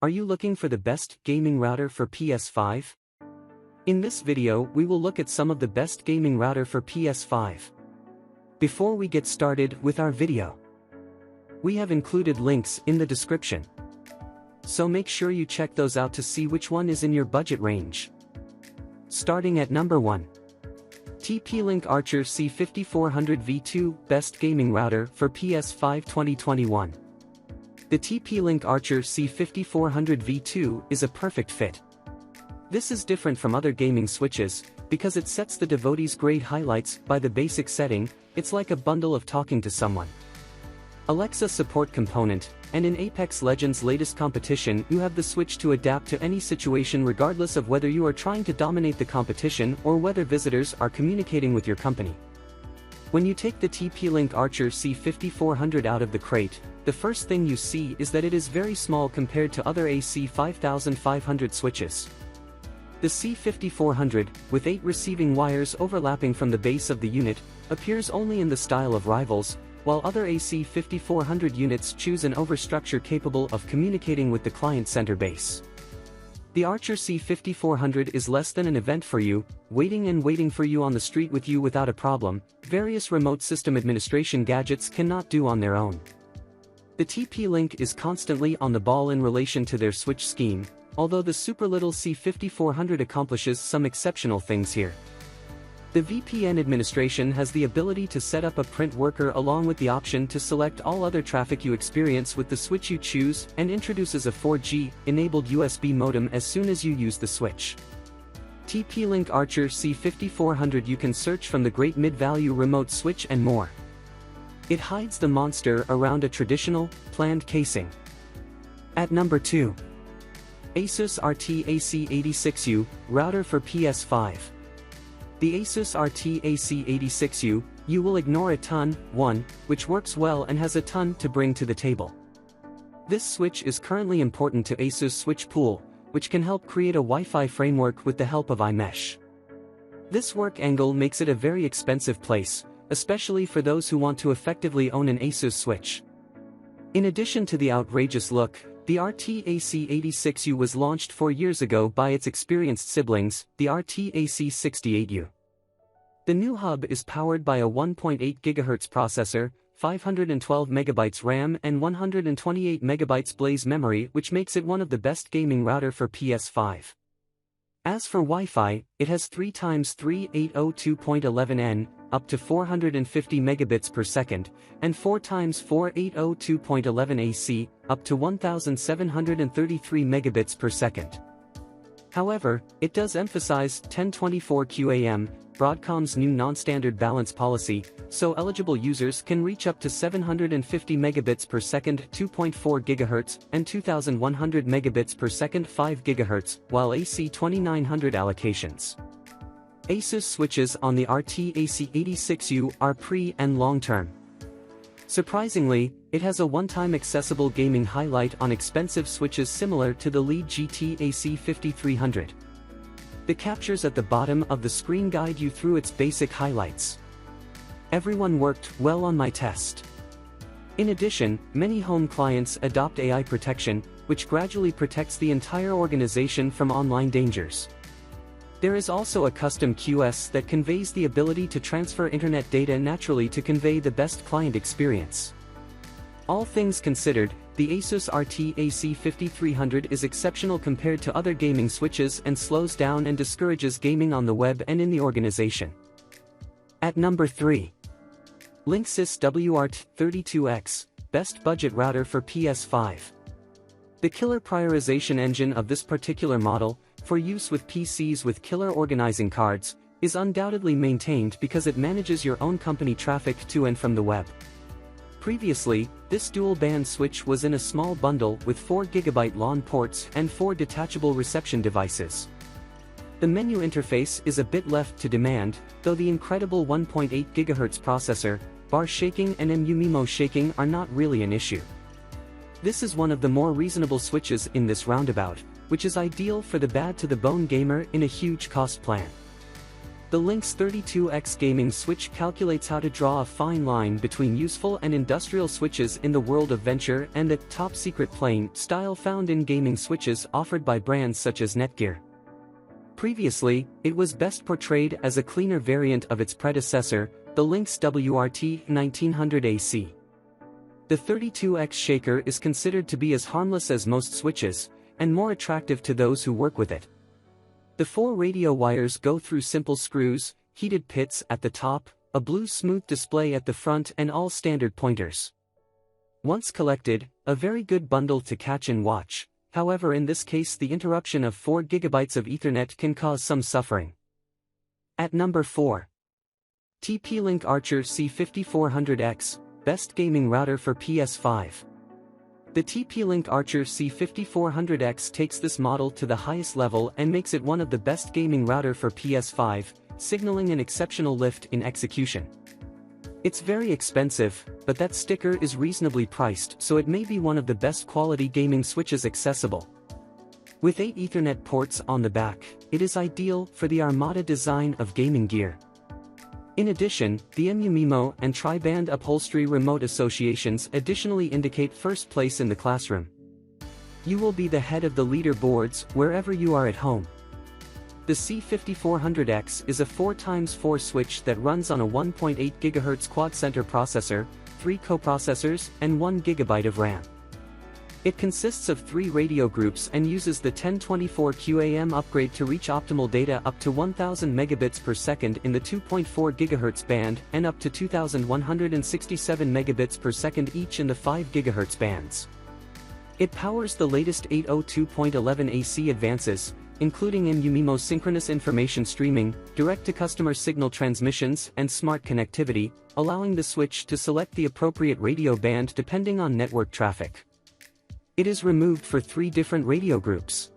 Are you looking for the best gaming router for PS5? In this video we will look at some of the best gaming router for PS5. Before we get started with our video, we have included links in the description, so make sure you check those out to see which one is in your budget range. Starting at number 1. TP-Link ARCHER C5400V2 Best Gaming Router for PS5 2021. The TP-Link ARCHER C5400V2 is a perfect fit. This is different from other gaming switches, because it sets the devotees' grade highlights by the basic setting. It's like a bundle of talking to someone. Alexa support component, and in Apex Legends' latest competition you have the switch to adapt to any situation regardless of whether you are trying to dominate the competition or whether visitors are communicating with your company. When you take the TP-Link ARCHER C5400 out of the crate, the first thing you see is that it is very small compared to other AC5500 switches. The C5400, with 8 receiving wires overlapping from the base of the unit, appears only in the style of rivals, while other AC5400 units choose an overstructure capable of communicating with the client center base. The ARCHER C5400 is less than an event for you, waiting for you on the street with you without a problem. Various remote system administration gadgets cannot do on their own. The TP-Link is constantly on the ball in relation to their switch scheme, although the super little C5400 accomplishes some exceptional things here. The VPN administration has the ability to set up a print worker along with the option to select all other traffic you experience with the switch you choose, and introduces a 4G-enabled USB modem as soon as you use the switch. TP-Link ARCHER C5400. You can search from the great mid-value remote switch and more. It hides the monster around a traditional, planned casing. At number 2. Asus RT-AC86U Router for PS5. The Asus RT-AC86U, you will ignore a ton, which works well and has a ton to bring to the table. This switch is currently important to Asus Switch Pool, which can help create a Wi-Fi framework with the help of iMesh. This work angle makes it a very expensive place, especially for those who want to effectively own an Asus switch. In addition to the outrageous look, the RT-AC86U was launched 4 years ago by its experienced siblings, the RT-AC68U. The new hub is powered by a 1.8 GHz processor, 512 MB RAM and 128 MB Blaze memory, which makes it one of the best gaming router for PS5. As for Wi-Fi, it has 3x3 802.11n, up to 450 megabits per second, and 4x4 802.11 AC, up to 1733 megabits per second. However, it does emphasize 1024 QAM, Broadcom's new non-standard balance policy, so eligible users can reach up to 750 megabits per second 2.4 GHz and 2100 megabits per second 5 GHz, while AC 2900 allocations. Asus switches on the RT-AC86U are pre- and long-term. Surprisingly, it has a one-time accessible gaming highlight on expensive switches similar to the lead GT AC5300. The captures at the bottom of the screen guide you through its basic highlights. Everyone worked well on my test. In addition, many home clients adopt AI protection, which gradually protects the entire organization from online dangers. There is also a custom QS that conveys the ability to transfer internet data naturally to convey the best client experience. All things considered, the Asus RT-AC5300 is exceptional compared to other gaming switches and slows down and discourages gaming on the web and in the organization. At number 3. Linksys WRT32X, Best Budget Router for PS5. The killer prioritization engine of this particular model, for use with PCs with killer organizing cards, is undoubtedly maintained because it manages your own company traffic to and from the web. Previously, this dual-band switch was in a small bundle with 4 GB LAN ports and 4 detachable reception devices. The menu interface is a bit left to demand, though the incredible 1.8 GHz processor, bar shaking and MU-MIMO shaking are not really an issue. This is one of the more reasonable switches in this roundabout, which is ideal for the bad-to-the-bone gamer in a huge cost plan. The Linksys 32X gaming switch calculates how to draw a fine line between useful and industrial switches in the world of venture and the top-secret plain style found in gaming switches offered by brands such as Netgear. Previously, it was best portrayed as a cleaner variant of its predecessor, the Linksys WRT1900AC. The 32X shaker is considered to be as harmless as most switches, and more attractive to those who work with it. The 4 radio wires go through simple screws, heated pits at the top, a blue smooth display at the front and all standard pointers. Once collected, a very good bundle to catch and watch. However, in this case the interruption of 4 GB of Ethernet can cause some suffering. At number 4. TP-Link ARCHER C5400X, Best Gaming Router for PS5. The TP-Link ARCHER C5400X takes this model to the highest level and makes it one of the best gaming router for PS5, signaling an exceptional lift in execution. It's very expensive, but that sticker is reasonably priced, so it may be one of the best quality gaming switches accessible. With 8 Ethernet ports on the back, it is ideal for the Armada design of gaming gear. In addition, the MU-MIMO and tri-band upholstery remote associations additionally indicate first place in the classroom. You will be the head of the leaderboards wherever you are at home. The C5400X is a 4x4 switch that runs on a 1.8 GHz quad-center processor, 3 coprocessors, and 1 GB of RAM. It consists of 3 radio groups and uses the 1024 QAM upgrade to reach optimal data up to 1000 megabits per second in the 2.4 GHz band and up to 2167 megabits per second each in the 5 GHz bands. It powers the latest 802.11 AC advances, including MU-MIMO synchronous information streaming, direct-to-customer signal transmissions, and smart connectivity, allowing the switch to select the appropriate radio band depending on network traffic. It is removed for 3 different radio groups.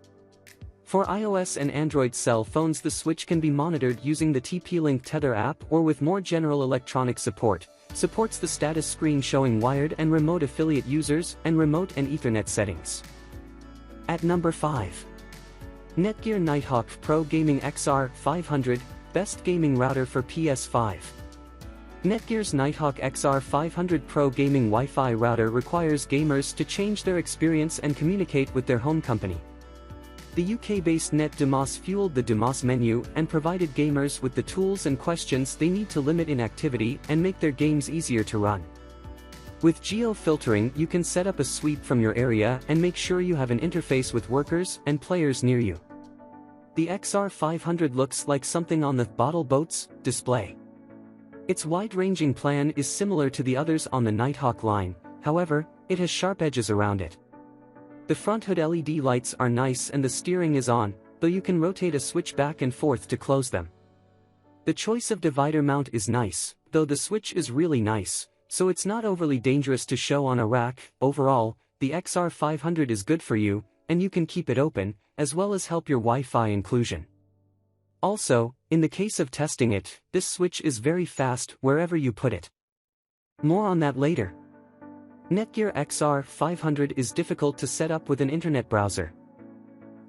For iOS and Android cell phones, the switch can be monitored using the TP-Link Tether app or with more general electronic support. Supports the status screen showing wired and remote affiliate users and remote and Ethernet settings. At number 5. Netgear Nighthawk Pro Gaming XR500, Best Gaming Router for PS5. Netgear's Nighthawk XR500 Pro Gaming Wi-Fi router requires gamers to change their experience and communicate with their home company. The UK-based NetDMOS fueled the DMOS menu and provided gamers with the tools and questions they need to limit inactivity and make their games easier to run. With geo-filtering, you can set up a sweep from your area and make sure you have an interface with workers and players near you. The XR500 looks like something on the bottle boats display. Its wide-ranging plan is similar to the others on the Nighthawk line, however, it has sharp edges around it. The front hood LED lights are nice and the steering is on, though you can rotate a switch back and forth to close them. The choice of divider mount is nice, though the switch is really nice, so it's not overly dangerous to show on a rack. Overall, the XR500 is good for you, and you can keep it open, as well as help your Wi-Fi inclusion. Also, in the case of testing it, this switch is very fast wherever you put it. More on that later. Netgear XR500 is difficult to set up with an internet browser.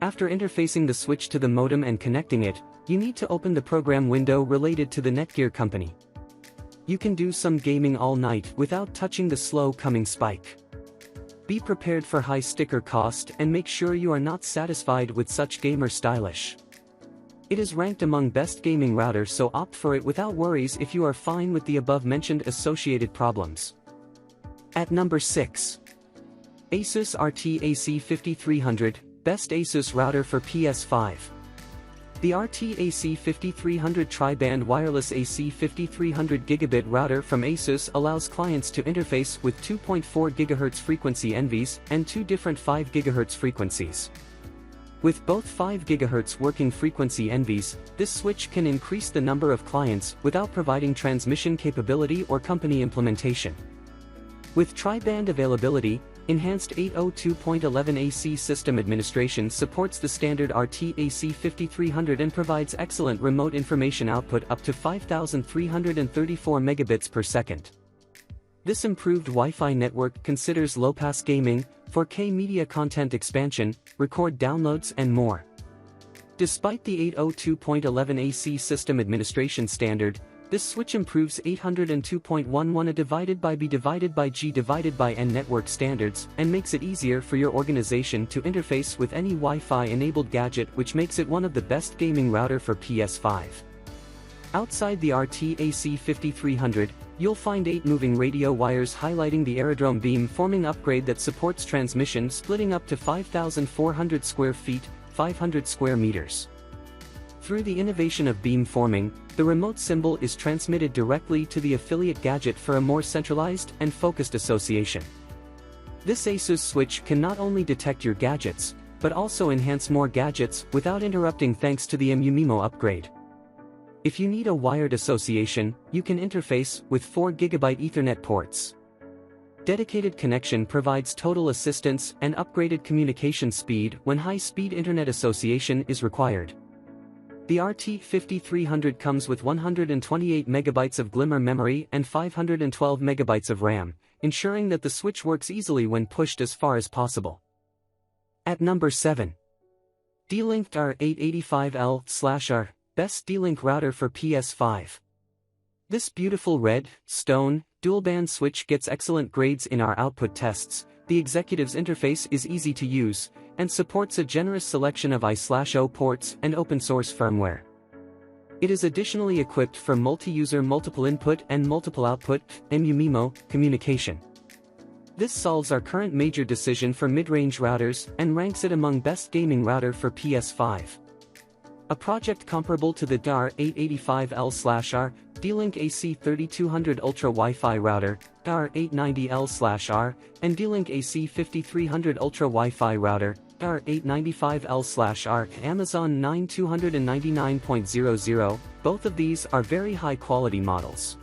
After interfacing the switch to the modem and connecting it, you need to open the program window related to the Netgear company. You can do some gaming all night without touching the slow-coming spike. Be prepared for high sticker cost and make sure you are not satisfied with such gamer stylish. It is ranked among best gaming routers, so opt for it without worries if you are fine with the above-mentioned associated problems. At number 6. Asus RT-AC5300, Best Asus Router for PS5. The RT-AC5300 tri-band wireless AC5300 gigabit router from Asus allows clients to interface with 2.4 GHz frequency ENVIs and 2 different 5 GHz frequencies. With both 5 GHz working frequency ENVIs, this switch can increase the number of clients without providing transmission capability or company implementation. With tri-band availability, enhanced 802.11 AC system administration supports the standard RT-AC5300 and provides excellent remote information output up to 5,334 megabits per second. This improved Wi-Fi network considers low-pass gaming, 4K media content expansion, record downloads and more. Despite the 802.11ac system administration standard, this switch improves 802.11a divided by b divided by g divided by n network standards and makes it easier for your organization to interface with any Wi-Fi enabled gadget, which makes it one of the best gaming router for PS5. Outside the RT-AC5300, you'll find 8 moving radio wires highlighting the aerodrome beam forming upgrade that supports transmission splitting up to 5,400 square feet, 500 square meters. Through the innovation of beam forming, the remote symbol is transmitted directly to the affiliate gadget for a more centralized and focused association. This Asus switch can not only detect your gadgets, but also enhance more gadgets without interrupting thanks to the MU-MIMO upgrade. If you need a wired association, you can interface with 4 GB Ethernet ports. Dedicated connection provides total assistance and upgraded communication speed when high-speed internet association is required. The RT-5300 comes with 128 MB of Glimmer memory and 512 MB of RAM, ensuring that the switch works easily when pushed as far as possible. At number 7. D-Link DIR-879 Best D-Link router for PS5. This beautiful red, stone, dual-band switch gets excellent grades in our output tests. The executive's interface is easy to use, and supports a generous selection of I/O ports and open-source firmware. It is additionally equipped for multi-user multiple input and multiple output MU-MIMO communication. This solves our current major decision for mid-range routers and ranks it among best gaming router for PS5. A project comparable to the DIR-879 D-Link AC3200 Ultra Wi-Fi router, DIR-890 and D-Link AC5300 Ultra Wi-Fi router, DIR-895 Amazon 9299.00, both of these are very high-quality models.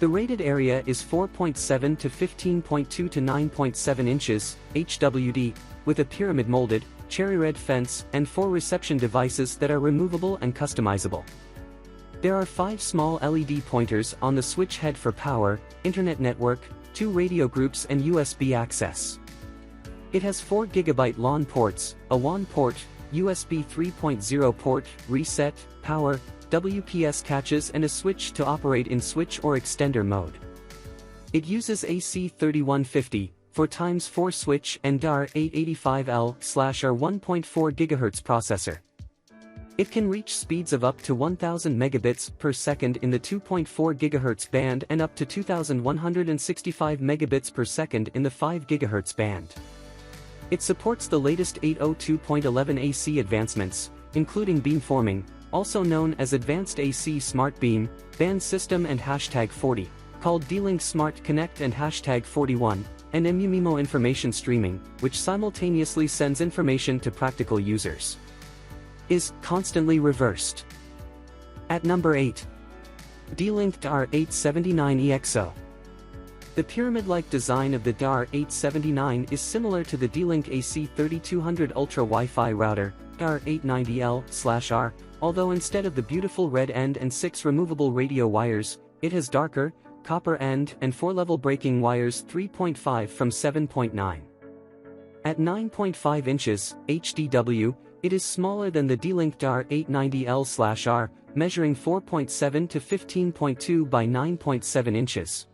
The rated area is 4.7 to 15.2 to 9.7 inches, HWD, with a pyramid-molded, cherry red fence and 4 reception devices that are removable and customizable. There are 5 small LED pointers on the switch head for power, internet network, 2 radio groups and USB access. It has 4 GB LAN ports, a WAN port, USB 3.0 port, reset, power, WPS catches and a switch to operate in switch or extender mode. It uses AC3150, 4x4 switch and DIR-885L/R 1.4 GHz processor. It can reach speeds of up to 1000 megabits per second in the 2.4 GHz band and up to 2165 megabits per second in the 5 GHz band. It supports the latest 802.11ac advancements, including beamforming, also known as Advanced AC Smart Beam, Band System and #40, called D-Link Smart Connect and #41, and MU-MIMO information streaming, which simultaneously sends information to practical users. Is constantly reversed. At number 8. D-Link DIR-879 EXO. The pyramid-like design of the DIR-879 is similar to the D-Link AC3200 Ultra Wi-Fi router, DIR-890L/R, although instead of the beautiful red end and 6 removable radio wires, it has darker, copper end and 4-level breaking wires 3.5 from 7.9. At 9.5 inches, HDW, it is smaller than the D-Link DIR-890L/R, measuring 4.7 to 15.2 by 9.7 inches.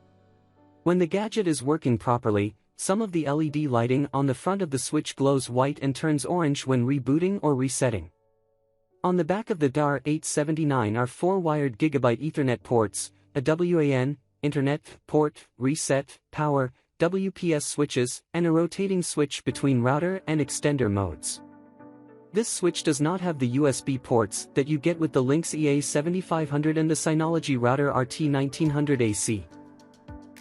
When the gadget is working properly, some of the LED lighting on the front of the switch glows white and turns orange when rebooting or resetting. On the back of the DIR-879 are 4 wired Gigabit Ethernet ports, a WAN, Internet, port, reset, power, WPS switches, and a rotating switch between router and extender modes. This switch does not have the USB ports that you get with the LINKSYS WRT7500 and the Synology router RT1900AC.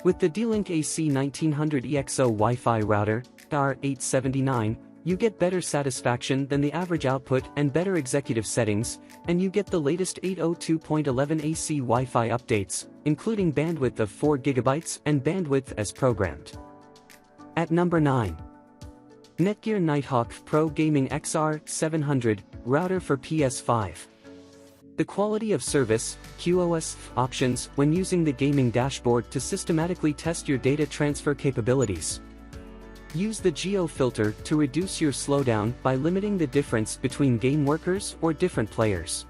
With the D-Link AC1900 EXO Wi-Fi router, DIR-879, you get better satisfaction than the average output and better executive settings, and you get the latest 802.11ac Wi-Fi updates, including bandwidth of 4 GB and bandwidth as programmed. At number 9. Netgear Nighthawk Pro Gaming XR700 router for PS5. The quality of service, QoS, options when using the gaming dashboard to systematically test your data transfer capabilities. Use the Geo filter to reduce your slowdown by limiting the difference between game workers or different players.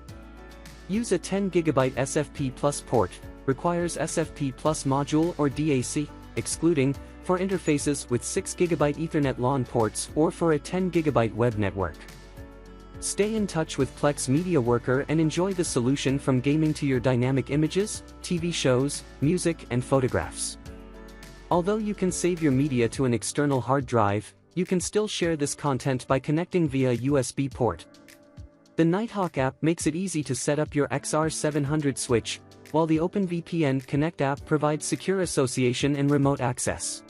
Use a 10GB SFP Plus port, requires SFP Plus module or DAC, excluding, for interfaces with 6GB Ethernet LAN ports or for a 10GB web network. Stay in touch with Plex Media Worker and enjoy the solution from gaming to your dynamic images, TV shows, music and photographs. Although you can save your media to an external hard drive, you can still share this content by connecting via USB port. The Nighthawk app makes it easy to set up your XR700 switch, while the OpenVPN Connect app provides secure association and remote access.